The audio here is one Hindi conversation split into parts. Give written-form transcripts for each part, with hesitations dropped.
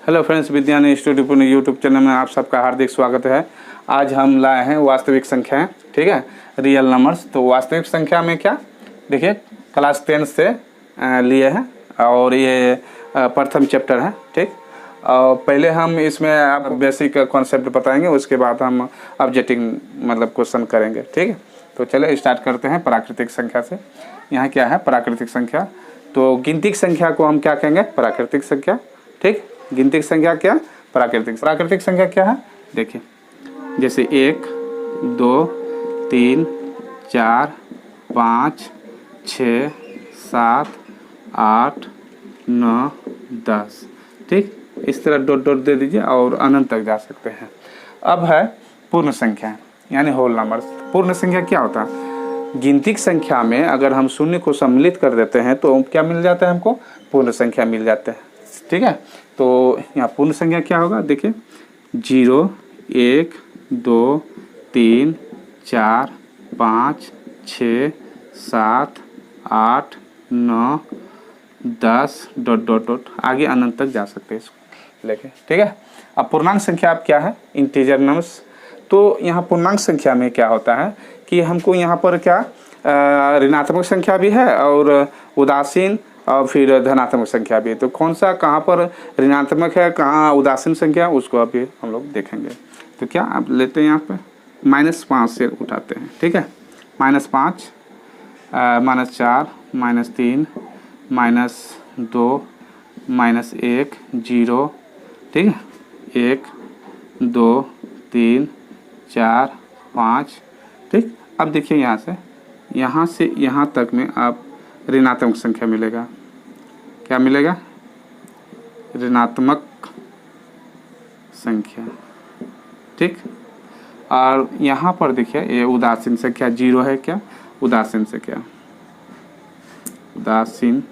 Hello friends, Vidyan studio Pune YouTube channel में आप सबका हार्दिक स्वागत है। आज हम लाए हैं वास्तविक संख्याएं, ठीक है, रियल नंबर्स। तो वास्तविक संख्या में क्या देखिए, क्लास 10 से लिए हैं और ये प्रथम चैप्टर है, ठीक। और पहले हम इसमें आप बेसिक कॉन्सेप्ट बताएंगे, उसके बाद हम ऑब्जेक्टिव मतलब क्वेश्चन करेंगे, ठीक है। तो चलिए स्टार्ट करते हैं प्राकृतिक संख्या से। यहाँ क्या है प्राकृतिक संख्या, तो गिनती संख्या को हम क्या कहेंगे, प्राकृतिक संख्या, ठीक। गिनती संख्या क्या, प्राकृतिक संख्या क्या है, देखिए जैसे 1 2 3 4 5 6 7 8 9 10, ठीक। इस तरह डॉट डॉट दे दीजिए और अनंत तक जा सकते हैं। अब है पूर्ण संख्या यानी होल नंबर्स। पूर्ण संख्या क्या होता है, गिनती संख्या में अगर हम शून्य को सम्मिलित कर देते हैं तो क्या मिल जाता है, हमको पूर्ण संख्या मिल जाता है, ठीक है। तो यहाँ पूर्ण संख्या क्या होगा, देखिए 0 1 2 3 4 5 6 7 8 9 10 डॉट डॉट डॉट आगे अनंत तक जा सकते हैं इसको लेके, ठीक है। अब पूर्णांक संख्या अब क्या है, इंटीजर नंबर्स। तो यहाँ पूर्णांक संख्या में क्या होता है कि हमको यहाँ पर क्या ऋणात्मक संख्या भी है और उदासीन और फिर धनात्मक संख्या भी है। तो कौन सा कहाँ पर ऋणात्मक है, कहाँ उदासीन संख्या, उसको अभी हम लोग देखेंगे। तो क्या आप लेते हैं यहाँ पे -5 से उठाते हैं, ठीक है। -5 -4 -3 -2 -1 0, ठीक है, 1 2 3 4 5, ठीक। अब देखिए यहाँ से यहाँ तक में आप ऋणात्मक संख्या मिलेगा, क्या मिलेगा, ऋणात्मक संख्या, ठीक। और यहाँ पर देखिए ये उदासीन संख्या 0 है, क्या उदासीन संख्या, उदासीन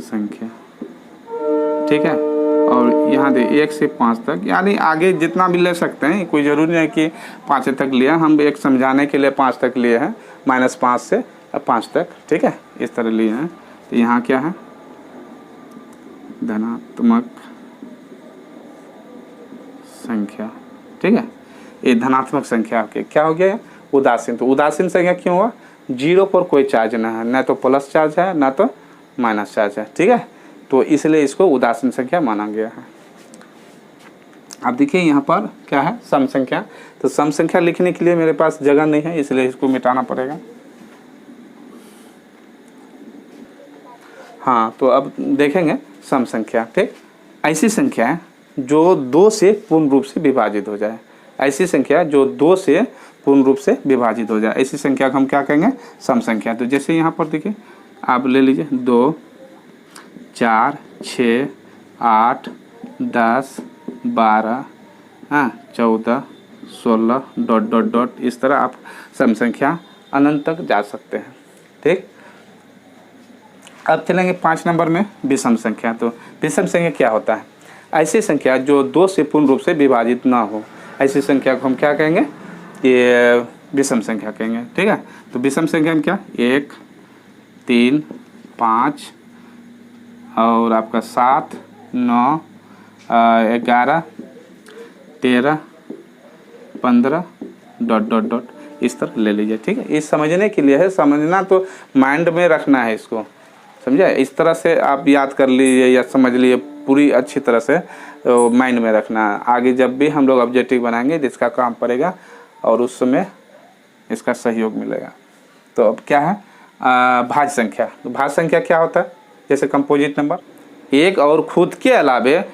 संख्या, ठीक है। और यहाँ दे 1 से 5 तक, यानी आगे जितना भी ले सकते हैं, कोई ज़रूरी नहीं कि 5 तक लिया, हम एक समझाने के लिए 5 तक लिए हैं, -5 से 5 तक, ठीक है, इस तरह लिए हैं। तो यहाँ क्या है, धनात्मक संख्या, ठीक है। ये धनात्मक संख्या आपके क्या हो गया, उदासीन। तो उदासीन संख्या क्यों हुआ, 0 पर कोई चार्ज ना है, ना तो प्लस चार्ज है ना तो माइनस चार्ज है, ठीक है। तो इसलिए इसको उदासीन संख्या माना गया है। अब देखिए यहाँ पर क्या है, सम संख्या। तो सम संख्या लिखने के लिए मेरे पास जगह नहीं है, इसलिए इसको मिटाना पड़ेगा। हाँ, तो अब देखेंगे सम संख्या, ठीक। ऐसी संख्या है जो 2 से पूर्ण रूप से विभाजित हो जाए, ऐसी संख्या जो 2 से पूर्ण रूप से विभाजित हो जाए, ऐसी संख्या को हम क्या कहेंगे, सम संख्या। तो जैसे यहाँ पर देखिए आप ले लीजिए 2 4 6 8 10 12 14 16 डॉट डॉट डॉट, इस तरह आप सम संख्या अनंत तक जा सकते हैं, ठीक। अब चलेंगे 5 नंबर में विषम संख्या। तो विषम संख्या क्या होता है, ऐसी संख्या जो 2 से पूर्ण रूप से विभाजित ना हो, ऐसी संख्या को हम क्या कहेंगे, ये विषम संख्या कहेंगे, ठीक है। तो विषम संख्या में क्या 1 3 5 और आपका 7 9 11 13 15 डॉट डॉट डॉट, इस तरह ले लीजिए, ठीक है। ये समझने के लिए है, समझना तो माइंड में रखना है इसको, समझे। इस तरह से आप याद कर लीजिए या समझ लिए पूरी अच्छी तरह से माइंड में रखना। आगे जब भी हम लोग ऑब्जेक्टिव बनाएंगे जिसका काम पड़ेगा और उस समय इसका सहयोग मिलेगा। तो अब क्या है भाज्य संख्या। तो भाज्य संख्या क्या होता है, जैसे कंपोजिट नंबर, एक और खुद के अलावे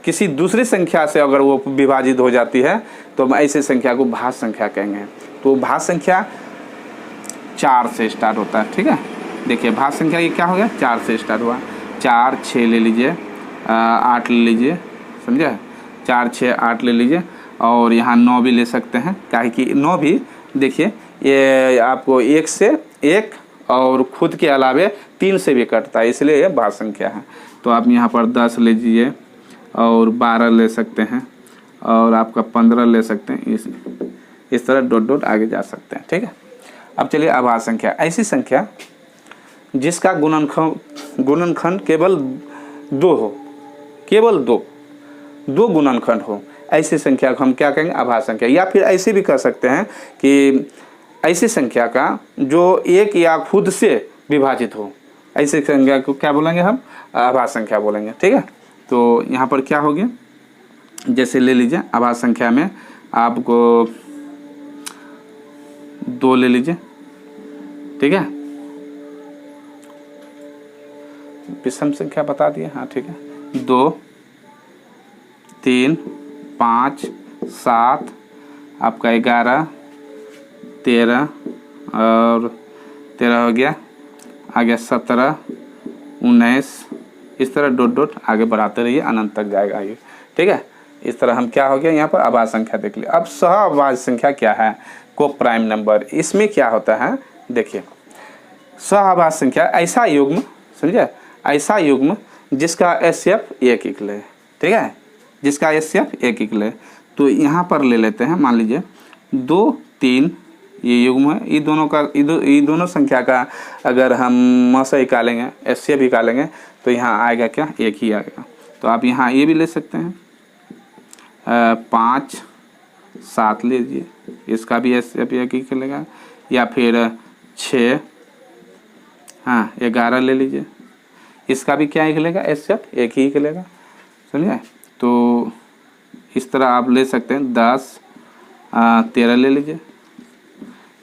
किसी दूसरी संख्या से अगर वो विभाजित हो जाती है तो हम ऐसी संख्या को भाज्य संख्या कहेंगे। तो भाज्य संख्या 4 से स्टार्ट होता है, ठीक है। देखिए भाज्य संख्या ये क्या हो गया, 4 से स्टार्ट हुआ, 4 6 ले लीजिए, 8 ले लीजिए, समझे, 4 6 8 ले लीजिए। और यहाँ 9 भी ले सकते हैं, काहे कि 9 भी देखिए ये आपको 1 से 1 और खुद के अलावे 3 से भी कटता है, इसलिए ये भाज्य संख्या है। तो आप यहाँ पर 10 लीजिए और 12 ले सकते हैं और आपका 15 ले सकते हैं, इस तरह डॉट डॉट आगे जा सकते हैं, ठीक है। अब चलिए अभाज्य संख्या, ऐसी संख्या जिसका गुणनखंड केवल 2 हो, केवल दो गुणनखंड हो, ऐसी संख्या को हम क्या कहेंगे? आभास संख्या। या फिर ऐसे भी कह सकते हैं कि ऐसी संख्या का जो एक या खुद से विभाजित हो, ऐसी संख्या को क्या बोलेंगे हम? आभास संख्या बोलेंगे। ठीक है, तो यहाँ पर क्या हो गया, जैसे ले लीजिए आभास संख्या में आपको 2 ले लीजिए। ठीक है, विषम संख्या बता दिए, हाँ ठीक है। 2, 3, 5, 7, आपका 11, 13 और 13 हो गया, आगे 17, 19, इस तरह डॉट डॉट आगे बढ़ाते रहिए, अनंत तक जाएगा ये। ठीक है, इस तरह हम क्या हो गया यहाँ पर आभास संख्या देख लिया। अब सहआभास संख्या क्या है? को प्राइम नंबर। इसमें क्या होता है देखिए, सहआभास संख्या ऐसा युग्म, समझे, ऐसा युग्म जिसका एचसीएफ 1 इक्वल है। ठीक है, जिसका एचसीएफ 1 इक्वल है। तो यहाँ पर ले लेते हैं, मान लीजिए 2, 3 ये युग्म है, ये दोनों संख्या का अगर हम मसा निकालेंगे, एचसीएफ निकालेंगे, तो यहाँ आएगा क्या? 1 ही आएगा। तो आप यहाँ ये भी ले सकते हैं, 5, 7 ले लीजिए, इसका भी एचसीएफ 1 ही निकलेगा। या फिर 6, हाँ 11 ले लीजिए, इसका भी क्या निकलेगा? एचसीएफ 1 ही निकलेगा, समझे। तो इस तरह आप ले सकते हैं, 10, 13 ले लीजिए,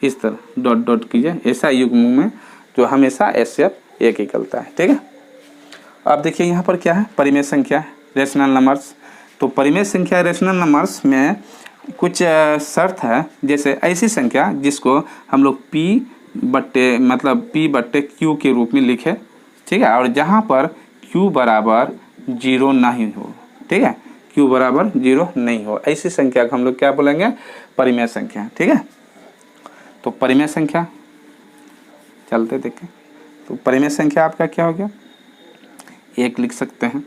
इस तरह डॉट डॉट कीजिए, ऐसा युग्म में जो हमेशा एचसीएफ 1 निकलता है। ठीक है, अब देखिए यहाँ पर क्या है? परिमेय संख्या, रेशनल नंबर्स। तो परिमेय संख्या रेशनल नंबर्स में कुछ शर्त है, जैसे ऐसी संख्या जिसको हम लोग P/Q के रूप में लिखे। ठीक है, और जहाँ पर Q बराबर 0 नहीं हो। ठीक है, Q बराबर 0 नहीं हो, ऐसी संख्या को हम लोग क्या बोलेंगे? परिमेय संख्या। ठीक है, तो परिमेय संख्या चलते देखें, तो परिमेय संख्या आपका क्या हो गया? 1 लिख सकते हैं,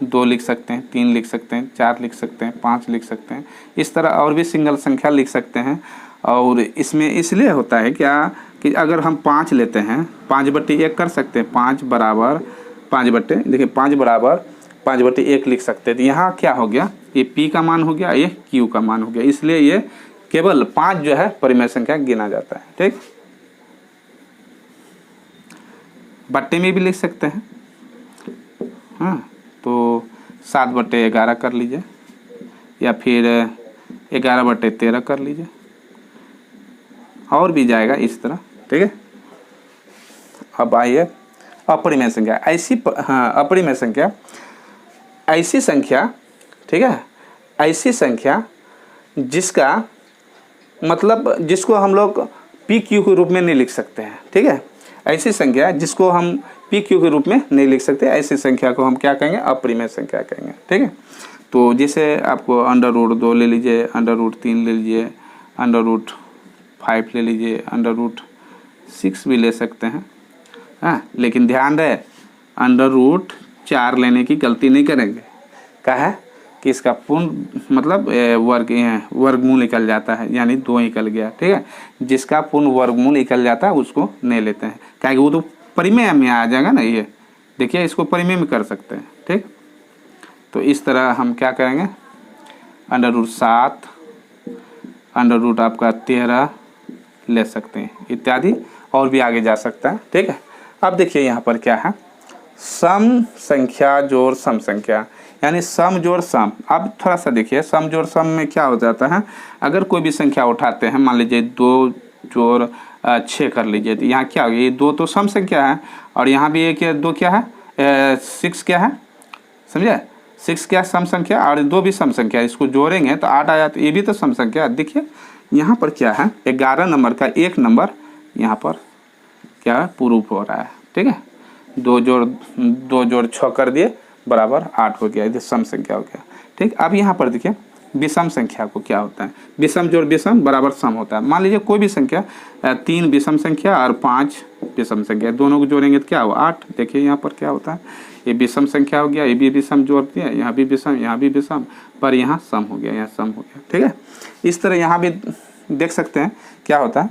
2 लिख सकते हैं, 3 लिख सकते हैं, 4 लिख सकते हैं, 5 लिख सकते हैं, इस तरह और भी सिंगल संख्या लिख सकते हैं। और इसमें इसलिए होता है क्या कि अगर हम 5 लेते हैं, 5/1 कर सकते हैं, 5 बराबर 5/1 लिख सकते हैं। तो यहाँ क्या हो गया? ये P का मान हो गया, ये Q का मान हो गया, इसलिए ये केवल 5 जो है परिमेय संख्या गिना जाता है। ठीक, बट्टे में भी लिख सकते हैं, हाँ, तो 7/11 कर लीजिए, या फिर 11/13 कर लीजिए, और भी जाएगा इस तरह। ठीक है, अब आइए अपरिमेय संख्या। अपरिमेय संख्या ऐसी संख्या, ठीक है, ऐसी संख्या जिसका मतलब जिसको हम लोग PQ के रूप में नहीं लिख सकते हैं। ठीक है, ऐसी संख्या जिसको हम PQ के रूप में नहीं लिख सकते, ऐसी संख्या को हम क्या कहेंगे? अपरिमेय संख्या कहेंगे। ठीक है, तो जैसे आपको √2 ले लीजिए, √3 ले लीजिए, √5 ले लीजिए, √6 भी ले सकते हैं, हाँ, लेकिन ध्यान रहे √4 लेने की गलती नहीं करेंगे। क्या है कि इसका पूर्ण मतलब वर्गमूल निकल जाता है, यानी 2 निकल गया। ठीक है, जिसका पूर्ण वर्गमूल निकल जाता है उसको नहीं लेते हैं, क्या वो तो परिमेय में आ जाएगा ना। ये देखिए, इसको परिमेय में कर सकते हैं। ठीक, तो इस तरह हम क्या करेंगे? √7, आपका 13 ले सकते हैं, इत्यादि और भी आगे जा सकता है। ठीक है, अब देखिए यहाँ पर क्या है? सम संख्या जोड़ सम संख्या, यानी सम जोड़ सम। अब थोड़ा सा देखिए, सम जोड़ सम में क्या हो जाता है? अगर कोई भी संख्या उठाते हैं, मान लीजिए 2 जोड़ 6 कर लीजिए, तो यहाँ क्या हो गया? ये 2 तो सम संख्या है, और यहाँ भी एक 2 क्या है? 6 क्या है, समझे? 6 क्या सम संख्या, और 2 भी सम संख्या, इसको जोड़ेंगे तो 8 आया, तो ये भी तो सम संख्या। देखिए यहाँ पर क्या है? 11 नंबर का एक नंबर यहाँ पर क्या है? प्रूफ हो रहा है। ठीक है, 2 जोड़ 6 कर दिए बराबर 8 हो गया, इधर सम संख्या हो गया। ठीक, अब यहाँ पर देखिए विषम संख्या को क्या होता है? विषम जोड़ विषम बराबर सम होता है। मान लीजिए कोई भी संख्या, 3 विषम संख्या और 5 विषम संख्या, दोनों को जोड़ेंगे तो क्या हो? 8। देखिए यहाँ पर क्या होता है? ये विषम संख्या हो गया, ये भी विषम जोड़ दिया, यहाँ भी विषम, यहाँ भी विषम, पर यहाँ सम हो गया, यहाँ सम हो गया। ठीक है, इस तरह यहाँ भी देख सकते हैं क्या होता है?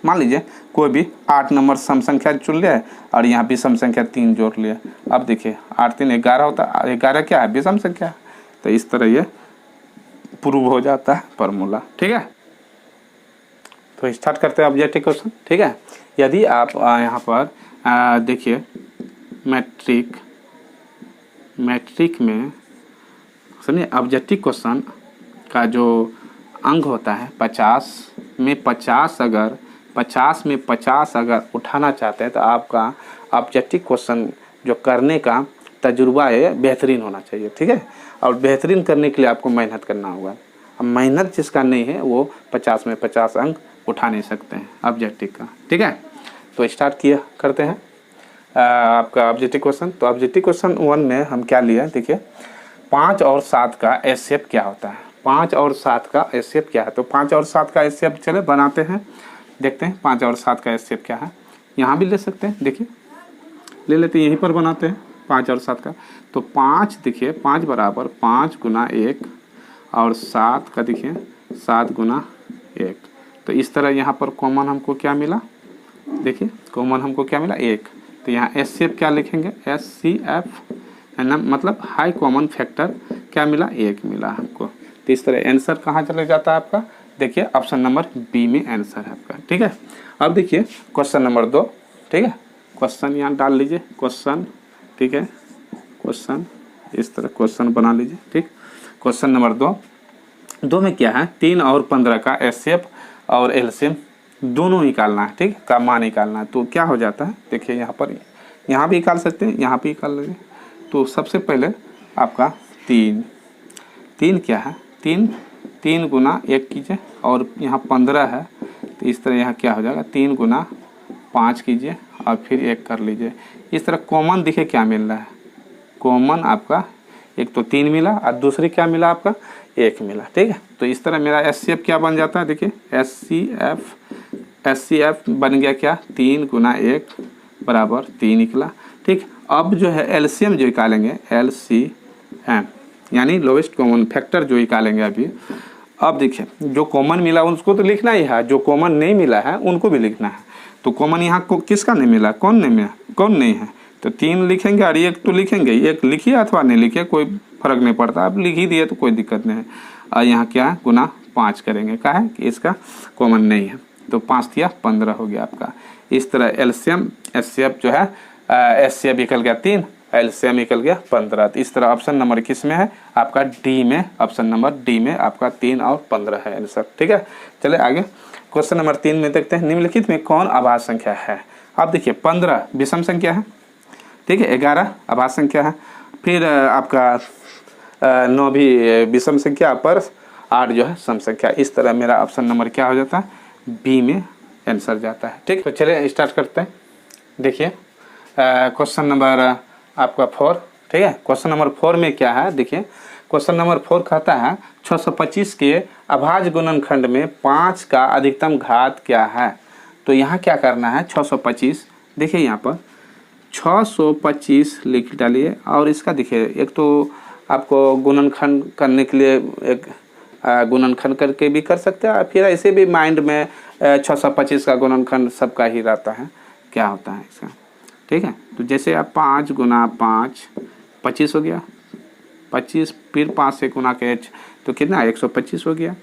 मान लीजिए कोई भी 8 नंबर सम संख्या चुन लिया है और यहाँ भी सम संख्या 3 जोड़ लिया। अब देखिए 8 3 11 होता है, 11 क्या है, विषम संख्या है। तो इस तरह ये प्रूव हो जाता है फार्मूला। ठीक है, तो स्टार्ट करते हैं ऑब्जेक्टिव क्वेश्चन। ठीक है, यदि आप यहाँ पर देखिए मैट्रिक में सुनिए ऑब्जेक्टिव क्वेश्चन का जो अंक होता है 50 में 50 अगर उठाना चाहते हैं तो आपका ऑब्जेक्टिव क्वेश्चन जो करने का तजुर्बा है बेहतरीन होना चाहिए। ठीक है, और बेहतरीन करने के लिए आपको मेहनत करना होगा। अब मेहनत जिसका नहीं है वो 50 में 50 अंक उठा नहीं सकते हैं ऑब्जेक्टिव का। ठीक है, तो स्टार्ट करते हैं आपका ऑब्जेक्टिव क्वेश्चन। तो ऑब्जेक्टिव क्वेश्चन 1 में हम क्या लिए, देखिए 5 और 7 का एचसीएफ क्या होता है। 5 और 7 का एचसीएफ क्या है, तो 5 और 7 का एचसीएफ चले बनाते हैं, देखते हैं 5 और 7 का एचसीएफ क्या है। यहाँ भी ले सकते हैं, देखिए ले लेते हैं, यहीं पर बनाते हैं 5 और 7 का। तो 5 देखिए 5 बराबर 5 गुना 1 और 7 का देखिए 7 गुना 1। तो इस तरह यहाँ पर कॉमन हमको क्या मिला, देखिए कॉमन हमको क्या मिला 1। तो यहाँ एचसीएफ क्या लिखेंगे, एचसीएफ है ना, मतलब हाई कॉमन फैक्टर क्या मिला, 1 मिला हमको। तो इस तरह आंसर कहाँ चले जाता है आपका, देखिए ऑप्शन नंबर बी में आंसर है आपका। ठीक है, अब देखिए क्वेश्चन नंबर 2। ठीक है, क्वेश्चन यहाँ डाल लीजिए क्वेश्चन। ठीक है, क्वेश्चन इस तरह क्वेश्चन बना लीजिए। ठीक, क्वेश्चन नंबर 2 में क्या है, 3 और 15 का एचसीएफ और एलसीएम दोनों निकालना है। ठीक, का मान निकालना है। तो क्या हो जाता है, देखिए यहाँ पर यहाँ भी निकाल सकते हैं, यहाँ भी निकाल लेंगे। तो सबसे पहले आपका 3 क्या है, 3 गुना 1 कीजिए और यहाँ 15 है। तो इस तरह यहाँ क्या हो जाएगा, 3 गुना 5 कीजिए और फिर 1 कर लीजिए। इस तरह कॉमन दिखे क्या मिल रहा है, कॉमन आपका एक तो 3 मिला और दूसरी क्या मिला आपका 1 मिला। ठीक है, तो इस तरह मेरा एचसीएफ क्या बन जाता है, देखिए एचसीएफ बन गया क्या, 3 गुना 1 बराबर 3 निकला। ठीक, अब जो है एलसीएम जो निकालेंगे, एलसीएम यानी लोवेस्ट कॉमन फैक्टर जो निकालेंगे अभी। अब देखिए जो कॉमन मिला उसको तो लिखना ही है, जो कॉमन नहीं मिला है उनको भी लिखना है। तो कॉमन यहाँ को किसका नहीं मिला, कौन नहीं है, तो 3 लिखेंगे और 1 तो लिखेंगे, 1 लिखिए अथवा नहीं लिखिए कोई फर्क नहीं पड़ता, आप लिख ही दिए तो कोई दिक्कत नहीं है। और यहाँ क्या है, गुना 5 करेंगे, क्या है कि इसका कॉमन नहीं है। तो 5 दिया 15 हो गया आपका। इस तरह एलसीएम एचसीएफ जो है, एचसीएफ निकल गया 3, एलसीएम निकल गया 15। तो इस तरह ऑप्शन नंबर किस में है आपका, डी में, ऑप्शन नंबर डी में आपका 3 और 15 है आंसर। ठीक है, चले आगे क्वेश्चन नंबर 3 में देखते हैं, निम्नलिखित में कौन अभाज्य संख्या है। आप देखिए 15 विषम संख्या है। ठीक है, 11 अभाज्य संख्या है। फिर आपका 9 भी विषम संख्या पर 8 जो है सम संख्या। इस तरह मेरा ऑप्शन नंबर क्या हो जाता है, बी में आंसर जाता है। ठीक, तो चलिए स्टार्ट करते हैं। देखिए क्वेश्चन नंबर आपका 4। ठीक है, क्वेश्चन नंबर 4 में क्या है, देखिए क्वेश्चन नंबर 4 कहता है 625 के अभाज्य गुणनखंड में 5 का अधिकतम घात क्या है। तो यहाँ क्या करना है, 625 देखिए यहाँ पर 625 लिख डालिए और इसका देखिए एक तो आपको गुणनखंड करने के लिए एक गुणनखंड करके भी कर सकते हैं, फिर ऐसे भी माइंड में 625 का गुणनखंड सबका ही रहता है, क्या होता है इसका। ठीक है, तो जैसे आप 5 गुना 5 25 हो गया, 25 फिर 5 से गुना के तो कितना 125 हो गया,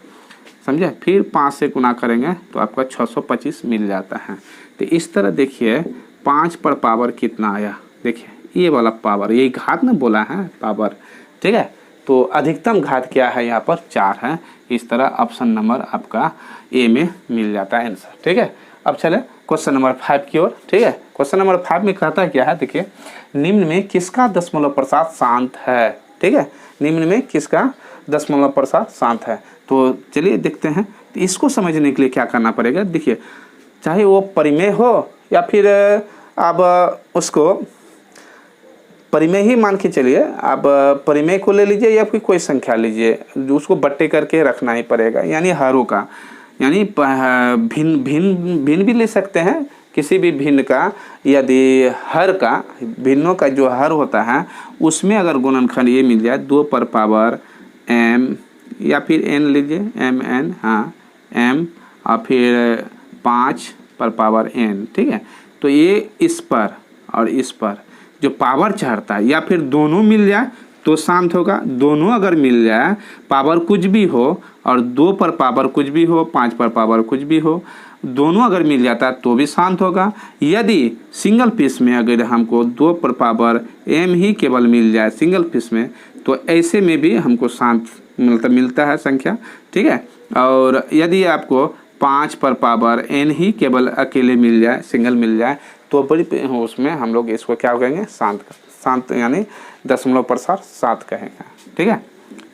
समझे। फिर 5 से गुना करेंगे तो आपका 625 मिल जाता है। तो इस तरह देखिए 5 पर पावर कितना आया, देखिए ये वाला पावर, यही घात ना बोला है पावर। ठीक है, तो अधिकतम घात क्या है यहाँ पर 4 है। इस तरह ऑप्शन नंबर आपका ए में मिल जाता है आंसर। ठीक है, अब चले क्वेश्चन नंबर 5 की ओर। ठीक है, क्वेश्चन नंबर 5 में कहता क्या है, देखिए निम्न में किसका दशमलव प्रसाद शांत है। ठीक है, निम्न में किसका दशमलव प्रसाद शांत है। तो चलिए देखते हैं। तो इसको समझने के लिए क्या करना पड़ेगा, देखिए चाहे वो परिमेय हो या फिर आप उसको परिमेय ही मान के चलिए, आप परिमेय को ले लीजिए या फिर कोई संख्या लीजिए, उसको बट्टे करके रखना ही पड़ेगा, यानी हरों का, यानी भिन्न भी ले सकते हैं किसी भी भिन्न का। यदि हर का, भिन्नों का जो हर होता है उसमें अगर गुणनखंड ये मिल जाए 2 पर पावर m या फिर n लीजिए mn, हाँ m और फिर 5 पर पावर n, ठीक है। तो ये इस पर और इस पर जो पावर चढ़ता है, या फिर दोनों मिल जाए तो शांत होगा। दोनों अगर मिल जाए, पावर कुछ भी हो और 2 पर पावर कुछ भी हो, 5 पर पावर कुछ भी हो, दोनों अगर मिल जाता है तो भी शांत होगा। यदि सिंगल पीस में अगर हमको 2 पर पावर m ही केवल मिल जाए सिंगल पीस में, तो ऐसे में भी हमको शांत मिलता है संख्या, ठीक है। और यदि आपको 5 पर पावर n ही केवल अकेले मिल जाए, सिंगल मिल जाए, तो बड़ी उसमें हम लोग इसको क्या कहेंगे, शांत यानी दशमलव प्रसार 7 कहेंगे, ठीक है।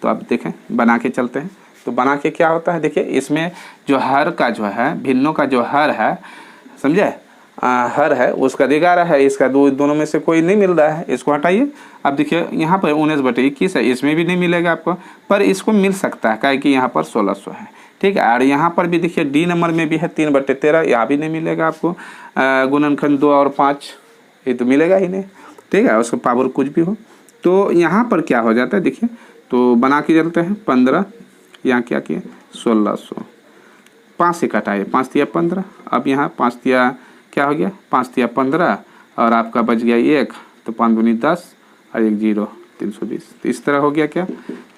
तो अब देखें, बना के चलते हैं। तो बना के क्या होता है, देखिए इसमें जो हर का जो है, भिन्नों का जो हर है, समझे, हर है उसका 11 है, इसका दोनों में से कोई नहीं मिल रहा है, इसको हटाइए। अब देखिए यहाँ पर 19/21 है, इसमें भी नहीं मिलेगा आपको, पर इसको मिल सकता है, क्या कि यहाँ पर 1600 है, ठीक है। और यहाँ पर भी देखिए डी नंबर में भी है 3/13, यहाँ भी नहीं मिलेगा आपको। गुणनखंड 2 और 5 ये तो मिलेगा ही नहीं, ठीक है, उसका पावर कुछ भी हो। तो यहाँ पर क्या हो जाता है, देखिए, तो बना के चलते हैं। 15 यहाँ क्या किए, 1600, 5 से कटाइए, 5 तिया 15। अब यहाँ 5 तिया क्या हो गया, 5 तिया 15 और आपका बच गया 1, तो 5 दूनी 10 और 1 0, 320। तो इस तरह हो गया क्या,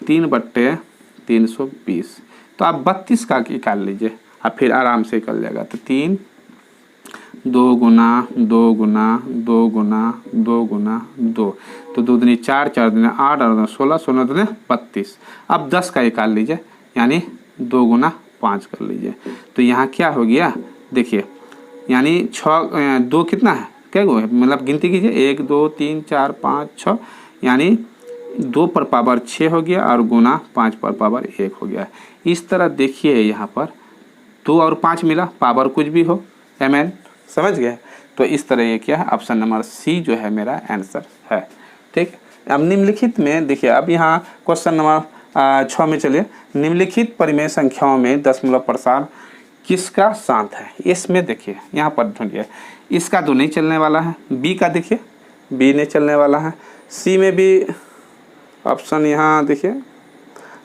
3/320। तो आप 32 का निकाल लीजिए, अब फिर आराम से निकल जाएगा। तो 3 2 गुना 2 गुना 2 गुना 2 गुना 2, तो 2 दूनी 4, 4 दूनी 8 और 16, 16 दूनी 32। अब 10 का निकाल लीजिए, यानी 2 गुना 5 कर लीजिए। तो यहाँ क्या हो गया, देखिए, यानी 2 कितना है, क्या गो है, मतलब गिनती कीजिए, 1 2 3 4 5 6, यानी 2 पर पावर 6 हो गया और गुना 5 पर पावर 1 हो गया। इस तरह देखिए यहाँ पर 2 और 5 मिला, पावर कुछ भी हो, mn, समझ गए। तो इस तरह ये क्या है, ऑप्शन नंबर सी जो है मेरा आंसर है, ठीक। अब निम्नलिखित में देखिए, अब यहाँ क्वेश्चन नंबर 6 में चलिए। निम्नलिखित परिमेय संख्याओं में दशमलव प्रसार किसका शांत है, इसमें देखिए यहाँ पर ढूंढिए। इसका तो नहीं चलने वाला है, बी का देखिए, बी नहीं चलने वाला है, सी में भी ऑप्शन यहाँ देखिए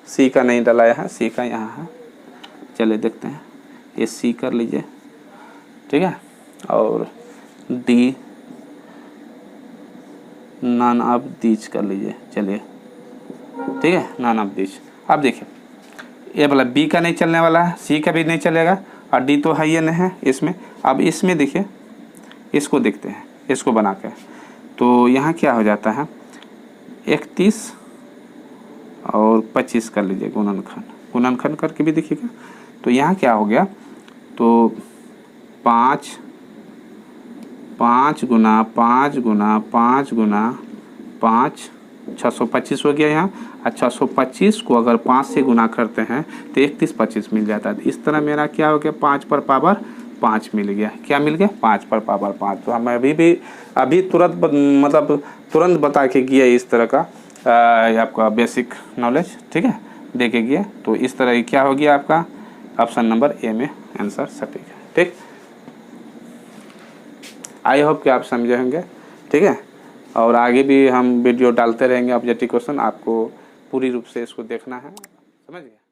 सी का नहीं डलाया है, सी का यहाँ है। चलिए देखते हैं, ये सी कर लीजिए, ठीक है। और डी नॉन ऑफ दीज कर लीजिए, चलिए, ठीक है, नॉन ऑफ दीज। अब देखिए ये वाला बी का नहीं चलने वाला है, सी का भी नहीं चलेगा, और डी तो है ही नहीं है इसमें। अब इसमें देखिए, इसको देखते हैं, इसको बना के, तो यहाँ क्या हो जाता है, 31 और 25 कर लीजिए गुणनखंड करके भी देखिएगा। तो यहाँ क्या हो गया, तो 5 गुना 5 गुना 5 गुना 5, 625 हो गया यहाँ। और 625 को अगर 5 से गुना करते हैं तो 31/25 मिल जाता है। इस तरह मेरा क्या हो गया, 5 पर पावर 5 मिल गया। क्या मिल गया, 5 पर पावर 5। तो हम अभी तुरंत बता के गया इस तरह का आपका बेसिक नॉलेज, ठीक है, दे के गया। तो इस तरह क्या हो गया आपका ऑप्शन नंबर ए में आंसर सटीक है, ठीक। आई होप कि आप समझे होंगे, ठीक है। और आगे भी हम वीडियो डालते रहेंगे ऑब्जेक्टिव क्वेश्चन, आपको पूरी रूप से इसको देखना है, समझ गए।